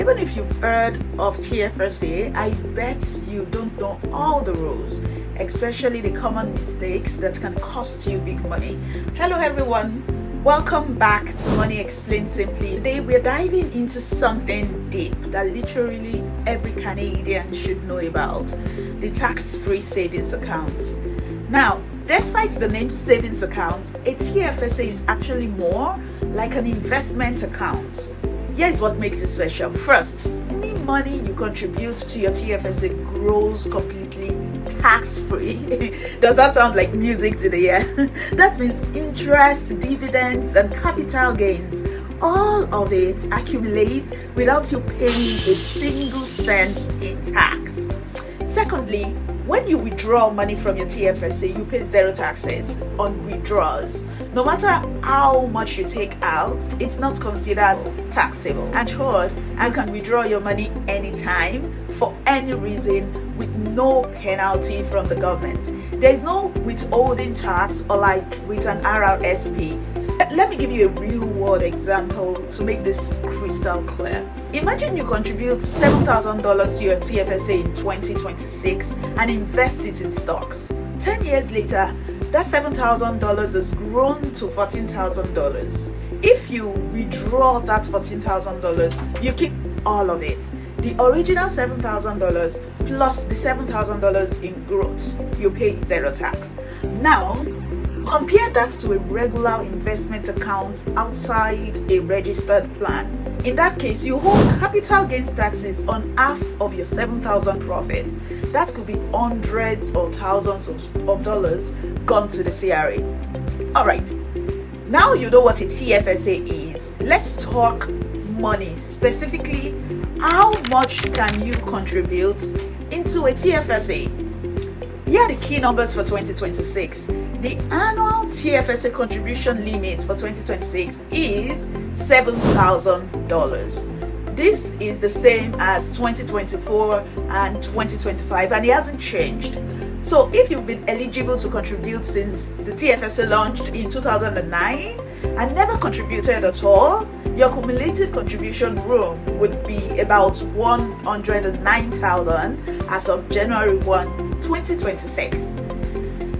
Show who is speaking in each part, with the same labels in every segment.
Speaker 1: Even if you've heard of TFSA, I bet you don't know all the rules, especially the common mistakes that can cost you big money. Hello everyone, welcome back to Money Explained Simply. Today we're diving into something deep that literally every Canadian should know about: the tax-free savings accounts. Now, despite the name savings account, a TFSA is actually more like an investment account. Here's what makes it special. First, any money you contribute to your TFSA grows completely tax-free. Does that sound like music to the ear? That means interest, dividends, and capital gains. All of it accumulates without you paying a single cent in tax. Secondly, when you withdraw money from your TFSA, you pay zero taxes on withdrawals. No matter how much you take out, it's not considered taxable. And third, you can withdraw your money anytime for any reason with no penalty from the government. There is no withholding tax or like with an RRSP. Let me give you a real world example to make this crystal clear. Imagine you contribute $7,000 to your TFSA in 2026 and invest it in stocks. 10 years later, that $7,000 has grown to $14,000. If you withdraw that $14,000, you keep all of it. The original $7,000 plus the $7,000 in growth, you pay zero tax. Now, compare that to a regular investment account outside a registered plan. In that case, you hold capital gains taxes on half of your $7,000 profit. That could be hundreds or thousands of dollars gone to the CRA. Alright, now you know what a TFSA is. Let's talk money. Specifically, how much can you contribute into a TFSA? Here are the key numbers for 2026. The annual TFSA contribution limit for 2026 is $7,000. This is the same as 2024 and 2025, and it hasn't changed. So if you've been eligible to contribute since the TFSA launched in 2009 and never contributed at all, your cumulative contribution room would be about $109,000 as of January 1, 2026.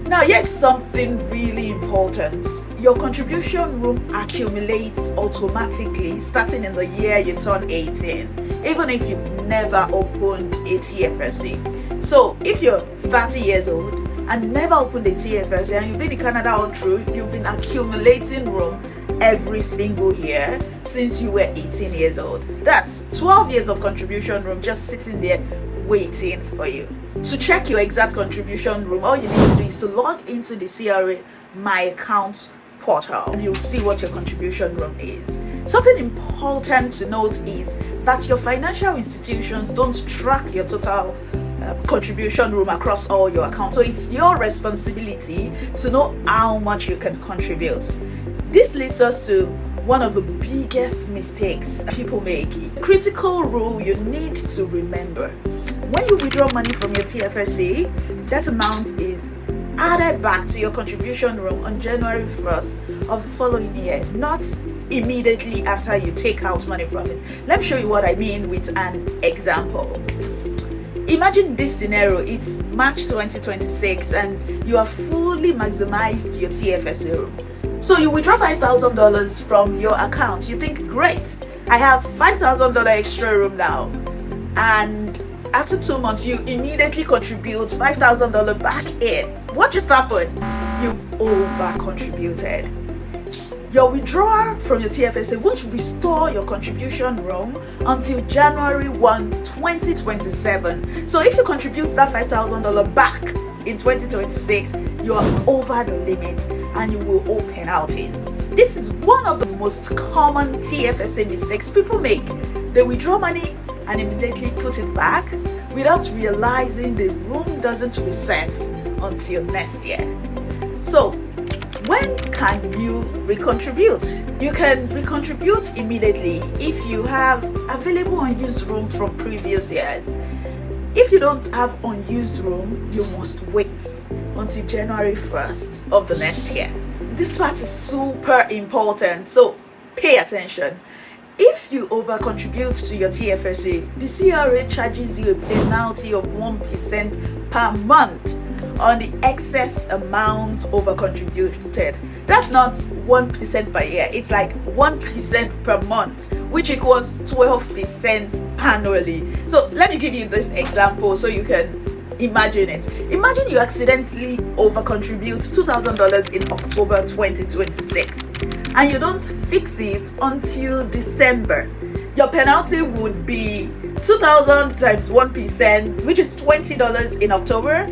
Speaker 1: Now, here's something really important. Your contribution room accumulates automatically starting in the year you turn 18, even if you've never opened a TFSA. So, if you're 30 years old and never opened a TFSA and you've been in Canada all through, you've been accumulating room every single year since you were 18 years old. That's 12 years of contribution room just sitting there waiting for you. To check your exact contribution room, all you need to do is to log into the CRA My Accounts portal and you'll see what your contribution room is. Something important to note is that your financial institutions don't track your total contribution room across all your accounts, so it's your responsibility to know how much you can contribute. This leads us to one of the biggest mistakes people make. Critical rule you need to remember: when you withdraw money from your TFSA, that amount is added back to your contribution room on January 1st of the following year, not immediately after you take out money from it. Let me show you what I mean with an example. Imagine this scenario: it's March 2026 and you have fully maximized your TFSA room. So you withdraw $5,000 from your account. You think, great, I have $5,000 extra room now. And after 2 months, you immediately contribute $5,000 back in. What just happened? You've over-contributed. Your withdrawal from your TFSA won't restore your contribution room until January 1, 2027. So if you contribute that $5,000 back in 2026, you are over the limit and you will owe penalties. This is one of the most common TFSA mistakes people make. They withdraw money and immediately put it back without realizing the room doesn't reset until next year. So, when can you recontribute? You can recontribute immediately if you have available unused room from previous years. If you don't have unused room, you must wait until January 1st of the next year. This part is super important, so pay attention. If you over-contribute to your TFSA, the CRA charges you a penalty of 1% per month on the excess amount over-contributed. That's not 1% per year, it's like 1% per month, which equals 12% annually. So let me give you this example so you can imagine it. Imagine you accidentally over-contribute $2,000 in October 2026 and you don't fix it until December. Your penalty would be 2,000 times 1%, which is $20 in October,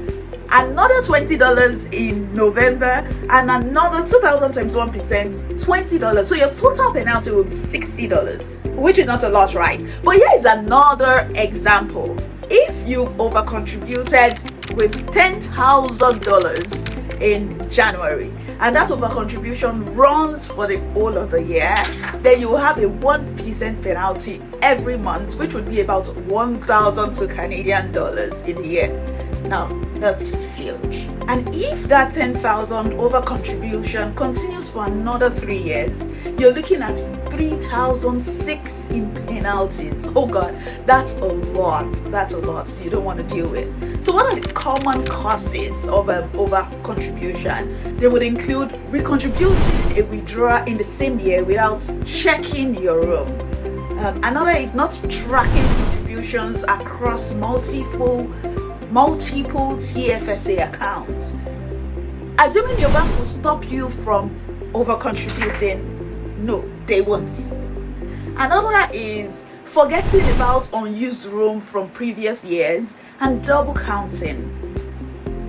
Speaker 1: another $20 in November, and another 2,000 times 1%, $20. So your total penalty will be $60, which is not a lot, right? But here is another example. If you over-contributed with $10,000 in January, and that over-contribution runs for the whole of the year, then you will have a 1% penalty every month, which would be about 1,002 Canadian dollars in a year. Now, that's huge. And if that 10,000 over contribution continues for another 3 years, you're looking at 3,006 in penalties. Oh God, that's a lot. That's a lot you don't want to deal with. So what are the common causes of over contribution? They would include recontributing a withdrawal in the same year without checking your room. Another is not tracking contributions across multiple TFSA accounts. Assuming your bank will stop you from over contributing, no, they won't. Another is forgetting about unused room from previous years and double counting.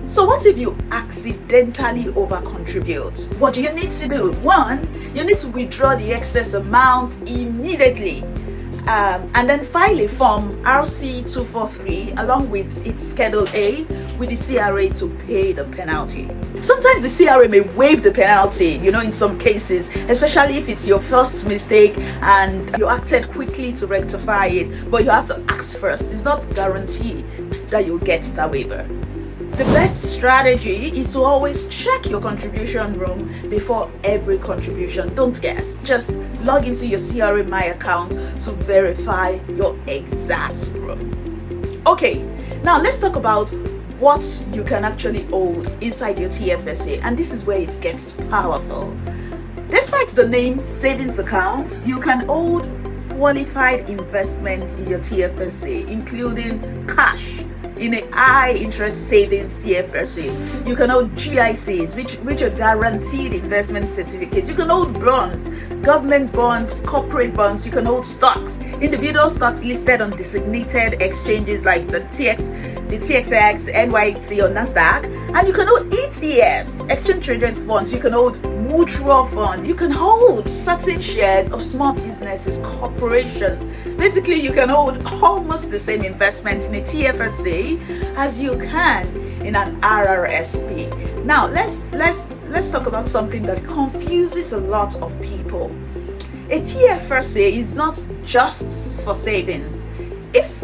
Speaker 1: So what if you accidentally over contribute? What do you need to do? One, you need to withdraw the excess amount immediately. And then file a form RC243 along with its Schedule A with the CRA to pay the penalty. Sometimes the CRA may waive the penalty, in some cases, especially if it's your first mistake and you acted quickly to rectify it, but you have to ask first. It's not guaranteed that you'll get that waiver. The best strategy is to always check your contribution room before every contribution. Don't guess. Just log into your CRA My account to verify your exact room. Okay, now let's talk about what you can actually hold inside your TFSA, and this is where it gets powerful. Despite the name savings account, you can hold qualified investments in your TFSA, including cash in a high interest savings TFSA. You can hold GICs, which are guaranteed investment certificates. You can hold bonds, government bonds, corporate bonds. You can hold stocks, individual stocks listed on designated exchanges like the TXX, NYT, or NASDAQ. And you can hold ETFs, exchange traded funds. You can hold mutual fund. You can hold certain shares of small businesses, corporations. Basically, you can hold almost the same investment in a TFSA as you can in an RRSP. Now, let's talk about something that confuses a lot of people. A TFSA is not just for savings. If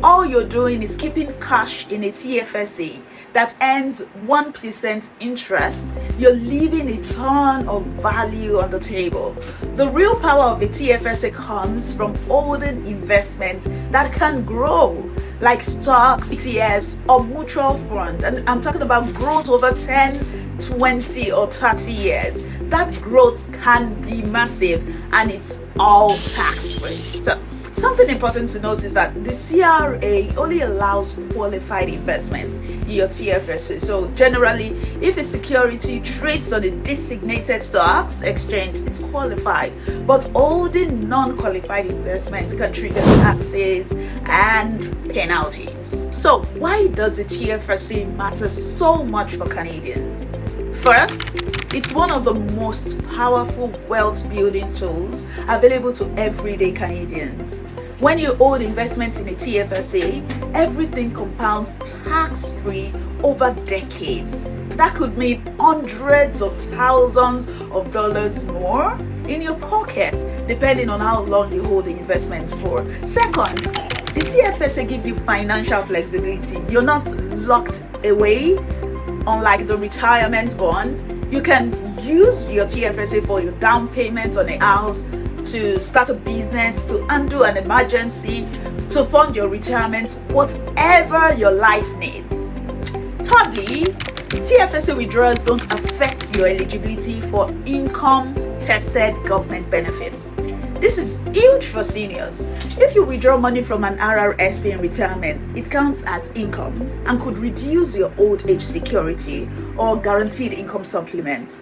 Speaker 1: all you're doing is keeping cash in a TFSA that earns 1% interest, you're leaving a ton of value on the table. The real power of a TFSA comes from holding investments that can grow, like stocks, ETFs, or mutual fund. And I'm talking about growth over 10, 20, or 30 years. That growth can be massive, and it's all tax-free. So something important to note is that the CRA only allows qualified investment in your TFSA. So generally, if a security trades on a designated stocks exchange, it's qualified. But holding non-qualified investment can trigger taxes and penalties. So why does the TFSA matter so much for Canadians? First, it's one of the most powerful wealth building tools available to everyday Canadians. When you hold investments in a TFSA, everything compounds tax-free over decades. That could mean hundreds of thousands of dollars more in your pocket, depending on how long you hold the investment for. Second, the TFSA gives you financial flexibility. You're not locked away. Unlike the retirement fund, you can use your TFSA for your down payment on a house, to start a business, to handle an emergency, to fund your retirement, whatever your life needs. Thirdly, TFSA withdrawals don't affect your eligibility for income-tested government benefits. This is huge for seniors. If you withdraw money from an RRSP in retirement, it counts as income and could reduce your old age security or guaranteed income supplement.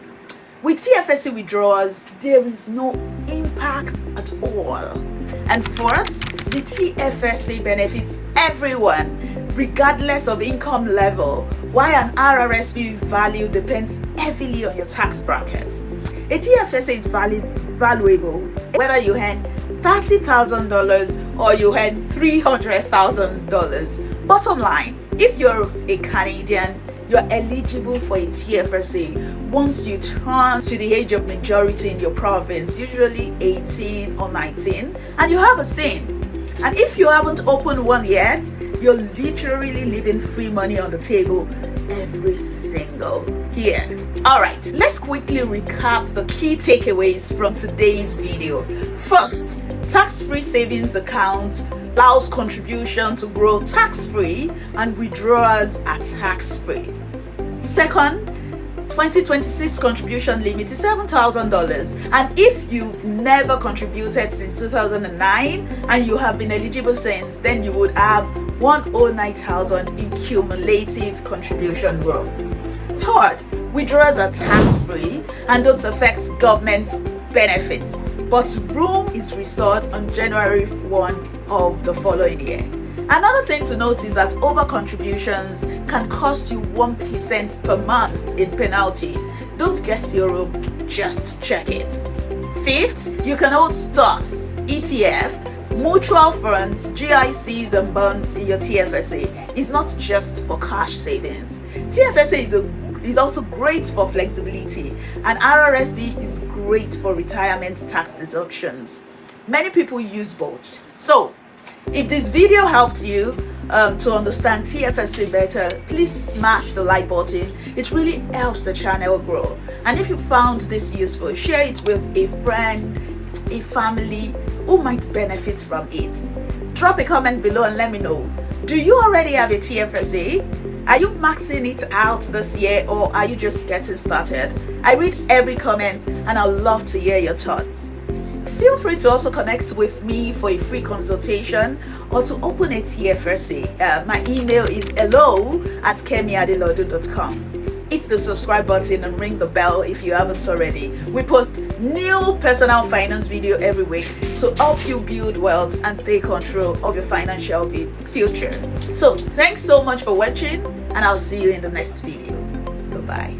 Speaker 1: With TFSA withdrawals, there is no impact at all. And fourth, the TFSA benefits everyone, regardless of income level, while an RRSP value depends heavily on your tax bracket. A TFSA is valuable whether you earn $30,000 or you earn $300,000. Bottom line, if you're a Canadian, you're eligible for a TFSA once you turn to the age of majority in your province, usually 18 or 19, and you have a SIN. And if you haven't opened one yet, you're literally leaving free money on the table every single year. Alright, let's quickly recap the key takeaways from today's video. First, tax-free savings account allows contribution to grow tax-free and withdrawals are tax-free. Second, 2026 contribution limit is $7,000, and if you never contributed since 2009 and you have been eligible since, then you would have $109,000 in cumulative contribution room. Third, withdrawals are tax-free and don't affect government benefits, but room is restored on January 1 of the following year. Another thing to note is that over contributions can cost you 1% per month in penalty. Don't guess your room, just check it. Fifth, you can hold stocks, ETF, mutual funds, GICs and bonds in your TFSA. It's not just for cash savings. TFSA is also great for flexibility, and RRSP is great for retirement tax deductions. Many people use both. So, if this video helped you to understand TFSA better, please smash the like button. It really helps the channel grow. And if you found this useful, share it with a friend, a family who might benefit from it. Drop a comment below and let me know. Do you already have a TFSA? Are you maxing it out this year or are you just getting started? I read every comment and I'd love to hear your thoughts. Feel free to also connect with me for a free consultation or to open a TFSA. My email is hello@kemiadelodu.com. Hit the subscribe button and ring the bell if you haven't already. We post new personal finance video every week to help you build wealth and take control of your financial future. So thanks so much for watching and I'll see you in the next video. Bye-bye.